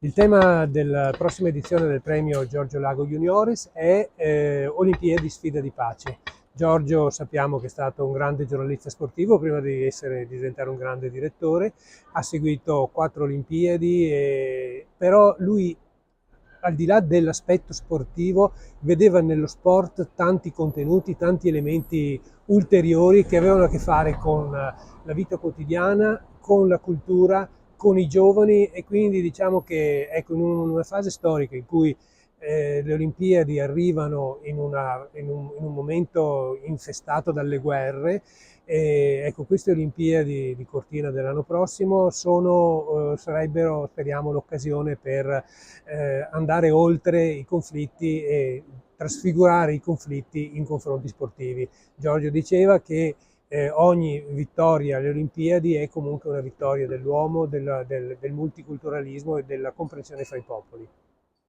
Il tema della prossima edizione del premio Giorgio Lago Junioris è Olimpiadi Sfida di pace. Giorgio sappiamo che è stato un grande giornalista sportivo prima di diventare un grande direttore, ha seguito 4 Olimpiadi, però lui, al di là dell'aspetto sportivo, vedeva nello sport tanti contenuti, tanti elementi ulteriori che avevano a che fare con la vita quotidiana, con la cultura, con i giovani, e quindi diciamo che ecco, in una fase storica in cui le Olimpiadi arrivano in un momento infestato dalle guerre, e ecco, queste Olimpiadi di Cortina dell'anno prossimo sarebbero, speriamo, l'occasione per andare oltre i conflitti e trasfigurare i conflitti in confronti sportivi. Giorgio diceva che ogni vittoria alle Olimpiadi è comunque una vittoria dell'uomo, del multiculturalismo e della comprensione fra i popoli.